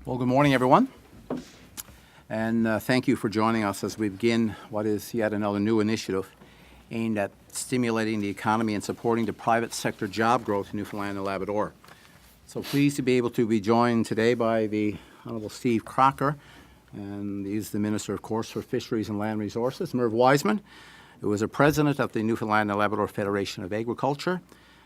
Well, good morning, everyone, and thank you for joining us as we begin what is yet another new initiative aimed at stimulating the economy and supporting the private sector job growth in Newfoundland and Labrador. So pleased to be able to be joined today by the Honourable Steve Crocker, and he's the Minister, of course, for Fisheries and Land Resources, Merv Wiseman, who is a President of the Newfoundland and Labrador Federation of Agriculture.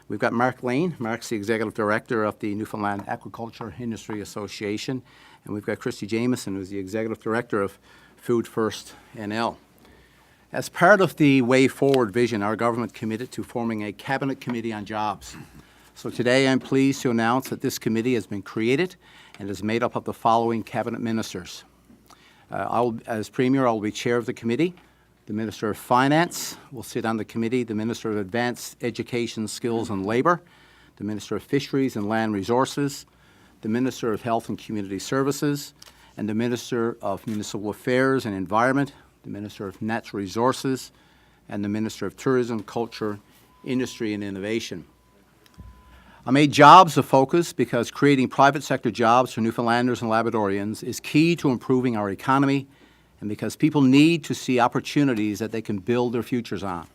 We've got Mark Lane. Mark's the Executive Director of the Newfoundland Aquaculture Industry Association. And we've got Christy Jamieson, who's the Executive Director of Food First NL. As part of the Way Forward vision, our government committed to forming a Cabinet Committee on Jobs. So today I'm pleased to announce that this committee has been created and is made up of the following Cabinet Ministers. As Premier, I'll be Chair of the committee. The Minister of Finance will sit on the committee, the Minister of Advanced Education, Skills and Labour, the Minister of Fisheries and Land Resources, the Minister of Health and Community Services, and the Minister of Municipal Affairs and Environment, the Minister of Natural Resources, and the Minister of Tourism, Culture, Industry and Innovation. I made jobs a focus because creating private sector jobs for Newfoundlanders and Labradorians is key to improving our economy, and because people need to see opportunities that they can build their futures on.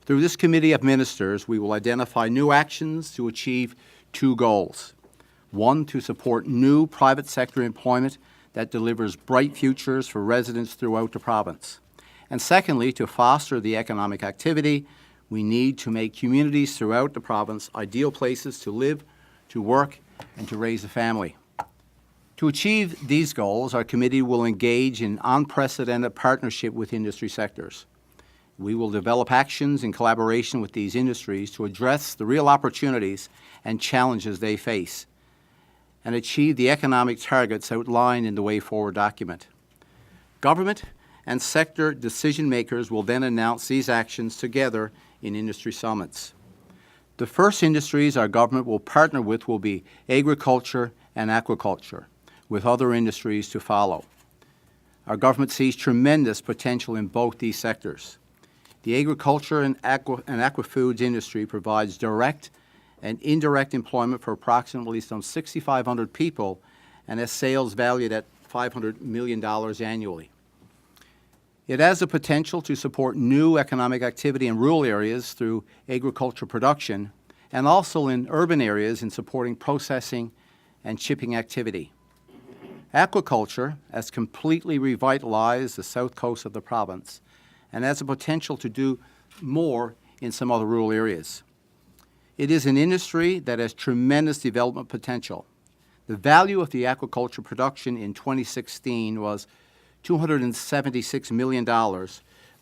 Through this committee of ministers, we will identify new actions to achieve two goals. One, to support new private sector employment that delivers bright futures for residents throughout the province. And secondly, to foster the economic activity we need to make communities throughout the province ideal places to live, to work, and to raise a family. To achieve these goals, our committee will engage in unprecedented partnership with industry sectors. We will develop actions in collaboration with these industries to address the real opportunities and challenges they face and achieve the economic targets outlined in the Way Forward document. Government and sector decision makers will then announce these actions together in industry summits. The first industries our government will partner with will be agriculture and aquaculture, with other industries to follow. Our government sees tremendous potential in both these sectors. The agriculture and aquafoods industry provides direct and indirect employment for approximately some 6,500 people and has sales valued at $500 million annually. It has the potential to support new economic activity in rural areas through agriculture production and also in urban areas in supporting processing and shipping activity. Aquaculture has completely revitalized the south coast of the province and has the potential to do more in some other rural areas. It is an industry that has tremendous development potential. The value of the aquaculture production in 2016 was $276 million,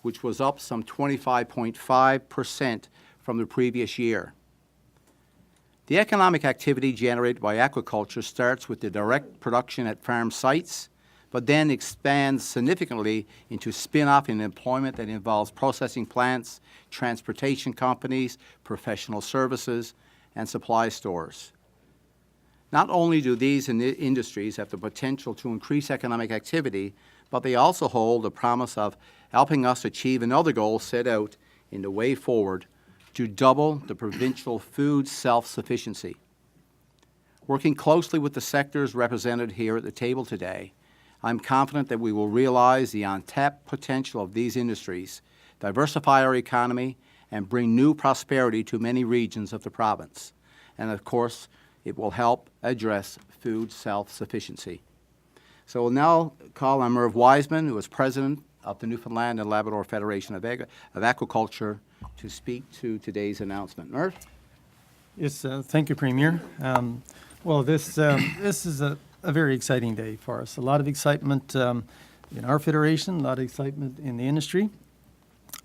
which was up some 25.5% from the previous year. The economic activity generated by aquaculture starts with the direct production at farm sites, but then expands significantly into spin-off and employment that involves processing plants, transportation companies, professional services, and supply stores. Not only do these industries have the potential to increase economic activity, but they also hold the promise of helping us achieve another goal set out in the Way Forward to double the provincial food self-sufficiency. Working closely with the sectors represented here at the table today, I'm confident that we will realize the untapped potential of these industries, diversify our economy, and bring new prosperity to many regions of the province. And of course, it will help address food self-sufficiency. So we'll now call on Merv Wiseman, who is President of the Newfoundland and Labrador Federation of Aquaculture, to speak to today's announcement. Merv? Yes, thank you, Premier. Well, this is a very exciting day for us. A lot of excitement in our federation, a lot of excitement in the industry.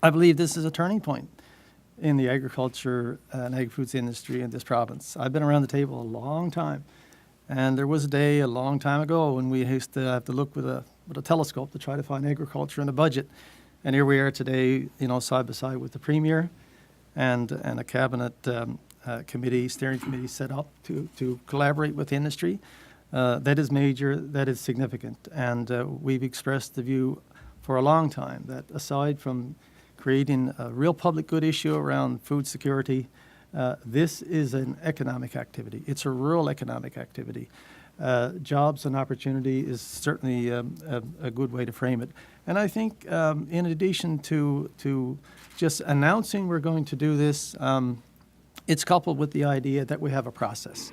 I believe this is a turning point in the agriculture and agri-foods industry in this province. I've been around the table a long time, and there was a day a long time ago when we used to have to look with a telescope to try to find agriculture in the budget. And here we are today, side by side with the Premier and a cabinet steering committee set up to collaborate with the industry. That is major, that is significant. And we've expressed the view for a long time that aside from creating a real public good issue around food security, This is an economic activity. It's a rural economic activity. Jobs and opportunity is certainly a good way to frame it. And I think in addition to just announcing we're going to do this, it's coupled with the idea that we have a process.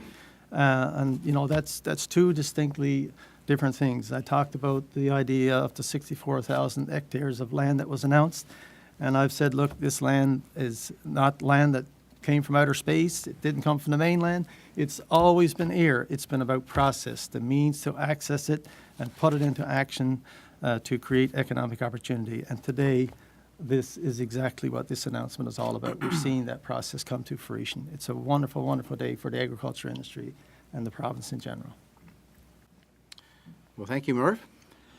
And, you know, that's two distinctly different things. I talked about the idea of the 64,000 hectares of land that was announced. And I've said, look, this land is not land that came from outer space. It didn't come from the mainland. It's always been air. It's been about process, the means to access it and put it into action to create economic opportunity. And today, this is exactly what this announcement is all about. We're seeing that process come to fruition. It's a wonderful, wonderful day for the agriculture industry and the province in general. Well, thank you, Merv.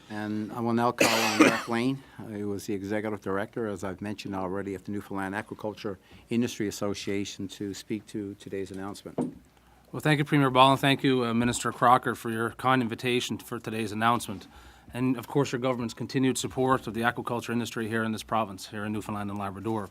And I will now call on Mark Lane, who was the Executive Director, as I've mentioned already, of the Newfoundland Aquaculture Industry Association, to speak to today's announcement. Well, thank you, Premier Ball, and thank you, Minister Crocker, for your kind invitation for today's announcement. And, of course, your government's continued support of the aquaculture industry here in this province, here in Newfoundland and Labrador.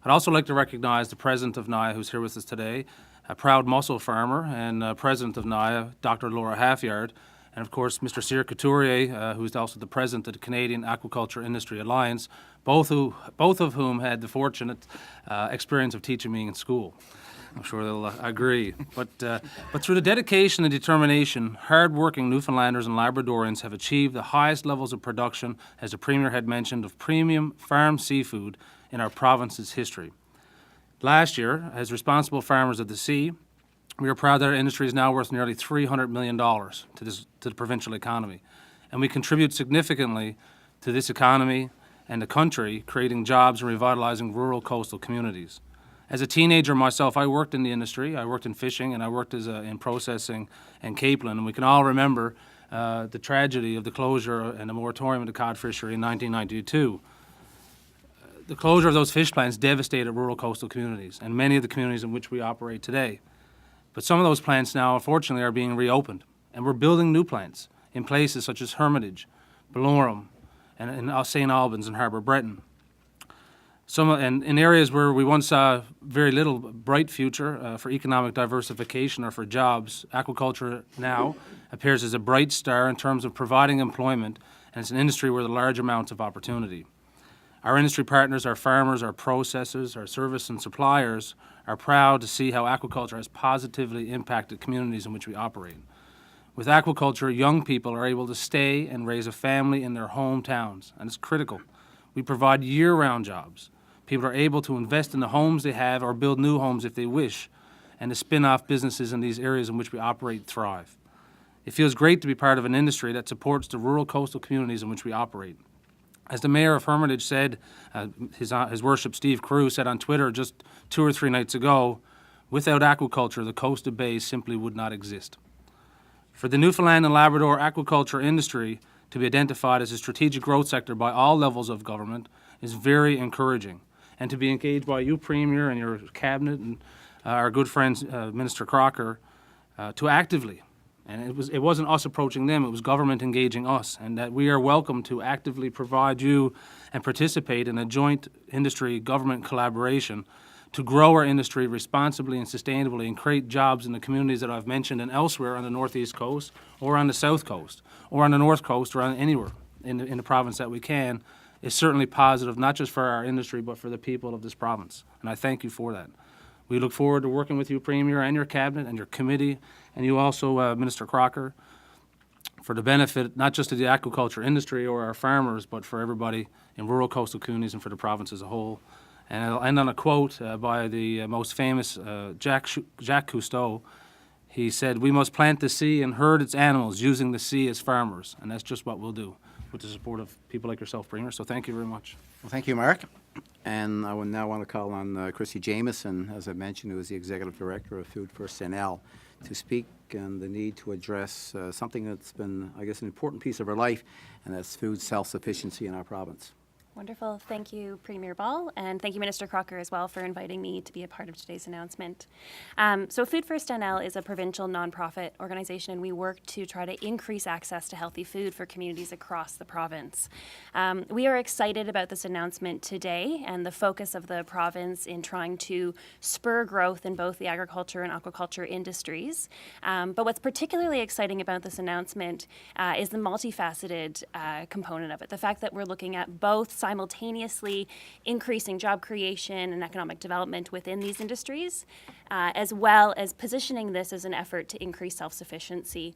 I'd also like to recognise the President of NIA, who's here with us today, a proud mussel farmer, and President of NIA, Dr. Laura Halfyard, and of course Mr. Cyr Couturier, who's also the President of the Canadian Aquaculture Industry Alliance, both of whom had the fortunate experience of teaching me in school. I'm sure they'll agree. But through the dedication and determination, hard-working Newfoundlanders and Labradorians have achieved the highest levels of production, as the Premier had mentioned, of premium farm seafood in our province's history. Last year, as responsible farmers of the sea, we are proud that our industry is now worth nearly $300 million to the provincial economy. And we contribute significantly to this economy and the country, creating jobs and revitalizing rural coastal communities. As a teenager myself, I worked in the industry. I worked in fishing and I worked in processing and capelin. And we can all remember the tragedy of the closure and the moratorium of the cod fishery in 1992. The closure of those fish plants devastated rural coastal communities and many of the communities in which we operate today. But some of those plants now, unfortunately, are being reopened, and we're building new plants in places such as Hermitage, Bellorum, and in St. Albans and Harbour Breton. And in areas where we once saw very little bright future for economic diversification or for jobs, aquaculture now appears as a bright star in terms of providing employment, and it's an industry where there are large amounts of opportunity. Our industry partners, our farmers, our processors, our service and suppliers are proud to see how aquaculture has positively impacted communities in which we operate. With aquaculture, young people are able to stay and raise a family in their hometowns, and it's critical. We provide year-round jobs. People are able to invest in the homes they have or build new homes if they wish, and to spin off businesses in these areas in which we operate thrive. It feels great to be part of an industry that supports the rural coastal communities in which we operate. As the Mayor of Hermitage said, His Worship Steve Crew said on Twitter just 2 or 3 nights ago, without aquaculture, the coastal bays simply would not exist. For the Newfoundland and Labrador aquaculture industry to be identified as a strategic growth sector by all levels of government is very encouraging. And to be engaged by you, Premier, and your Cabinet, and our good friend, Minister Crocker, to actively, and it wasn't us approaching them, it was government engaging us, and that we are welcome to actively provide you and participate in a joint industry-government collaboration to grow our industry responsibly and sustainably and create jobs in the communities that I've mentioned and elsewhere on the northeast coast or on the south coast or on the north coast or on anywhere in the province that we can, is certainly positive, not just for our industry but for the people of this province. And I thank you for that. We look forward to working with you, Premier, and your Cabinet and your committee, and you also, Minister Crocker, for the benefit not just of the aquaculture industry or our farmers, but for everybody in rural coastal communities and for the province as a whole. And I'll end on a quote by the most famous Jacques Cousteau. He said, "We must plant the sea and herd its animals, using the sea as farmers." And that's just what we'll do with the support of people like yourself, Premier. So thank you very much. Well, thank you, Mark. And I would now want to call on Chrissy Jamieson, as I mentioned, who is the Executive Director of Food First NL, to speak on the need to address something that's been, I guess, an important piece of our life, and that's food self-sufficiency in our province. Wonderful. Thank you, Premier Ball, and thank you, Minister Crocker, as well, for inviting me to be a part of today's announcement. So Food First NL is a provincial nonprofit organization, and we work to try to increase access to healthy food for communities across the province. We are excited about this announcement today and the focus of the province in trying to spur growth in both the agriculture and aquaculture industries. But what's particularly exciting about this announcement is the multifaceted component of it, the fact that we're looking at both simultaneously increasing job creation and economic development within these industries, as well as positioning this as an effort to increase self-sufficiency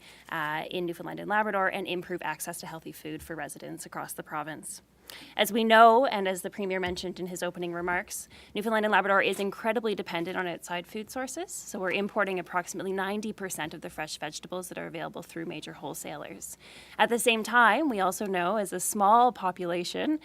in Newfoundland and Labrador and improve access to healthy food for residents across the province. As we know, and as the Premier mentioned in his opening remarks, Newfoundland and Labrador is incredibly dependent on outside food sources, so we're importing approximately 90% of the fresh vegetables that are available through major wholesalers. At the same time, we also know, as a small population,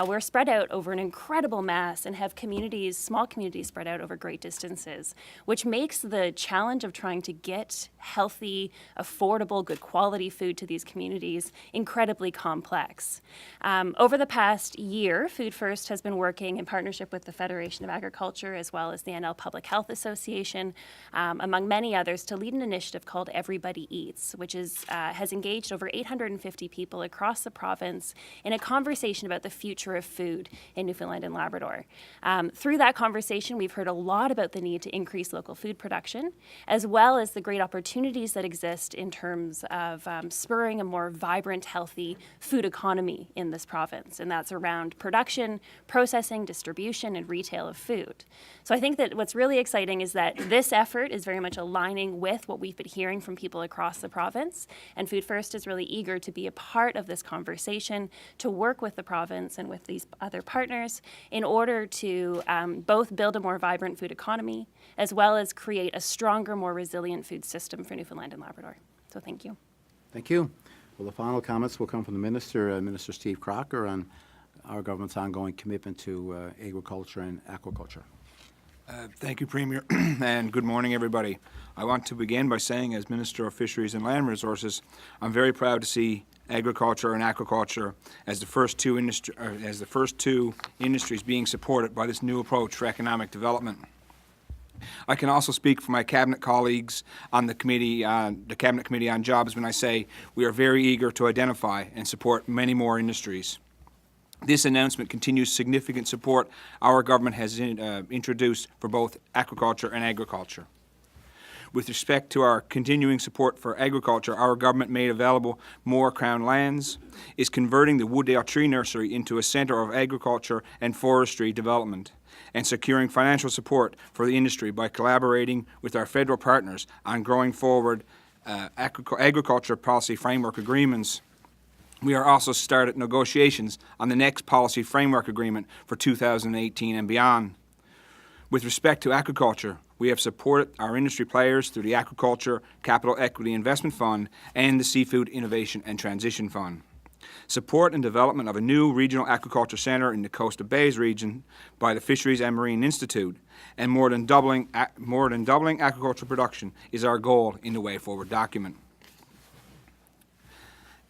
we're spread out over an incredible mass and have communities, small communities spread out over great distances, which makes the challenge of trying to get healthy, affordable, good quality food to these communities incredibly complex. Over the past year, Food First has been working in partnership with the Federation of Agriculture as well as the NL Public Health Association, among many others, to lead an initiative called Everybody Eats, which has engaged over 850 people across the province in a conversation about the future of food in Newfoundland and Labrador. Through that conversation, we've heard a lot about the need to increase local food production, as well as the great opportunities that exist in terms of spurring a more vibrant, healthy food economy in this province. And that's around production, processing, distribution, and retail of food. So I think that what's really exciting is that this effort is very much aligning with what we've been hearing from people across the province. And Food First is really eager to be a part of this conversation, to work with the province and with these other partners in order to both build a more vibrant food economy, as well as create a stronger, more resilient food system for Newfoundland and Labrador. So thank you. Thank you. Well, the final comments will come from the Minister, Minister Steve Crocker, on our government's ongoing commitment to agriculture and aquaculture. Thank you, Premier, and good morning, everybody. I want to begin by saying, as Minister of Fisheries and Land Resources, I'm very proud to see agriculture and aquaculture as the first two industries being supported by this new approach for economic development. I can also speak for my cabinet colleagues on the Cabinet Committee on Jobs when I say we are very eager to identify and support many more industries. This announcement continues significant support our government has introduced for both aquaculture and agriculture. With respect to our continuing support for agriculture, our government made available more Crown lands, is converting the Wooddale Tree Nursery into a centre of agriculture and forestry development, and securing financial support for the industry by collaborating with our federal partners on growing forward agriculture policy framework agreements. We are also started negotiations on the next policy framework agreement for 2018 and beyond. With respect to aquaculture, we have supported our industry players through the Aquaculture Capital Equity Investment Fund and the Seafood Innovation and Transition Fund. Support and development of a new regional aquaculture centre in the Coast of Bays region by the Fisheries and Marine Institute, and more than doubling aquaculture production is our goal in the Way Forward document.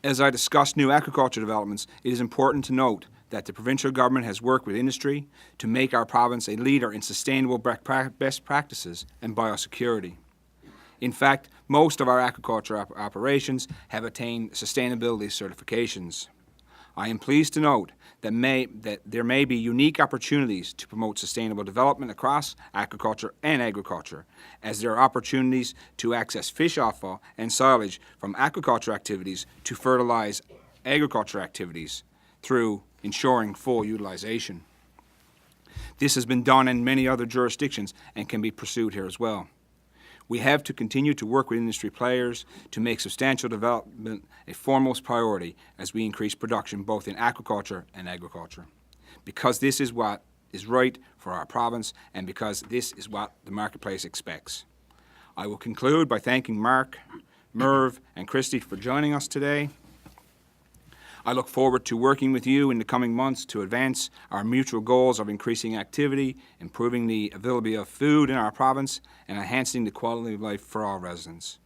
As I discuss new aquaculture developments, it is important to note that the provincial government has worked with industry to make our province a leader in sustainable best practices and biosecurity. In fact, most of our aquaculture operations have attained sustainability certifications. I am pleased to note that there may be unique opportunities to promote sustainable development across aquaculture and agriculture, as there are opportunities to access fish offal and silage from aquaculture activities to fertilize agriculture activities through ensuring full utilization. This has been done in many other jurisdictions and can be pursued here as well. We have to continue to work with industry players to make substantial development a foremost priority as we increase production both in aquaculture and agriculture, because this is what is right for our province and because this is what the marketplace expects. I will conclude by thanking Mark, Merv, and Christy for joining us today. I look forward to working with you in the coming months to advance our mutual goals of increasing activity, improving the availability of food in our province, and enhancing the quality of life for all residents.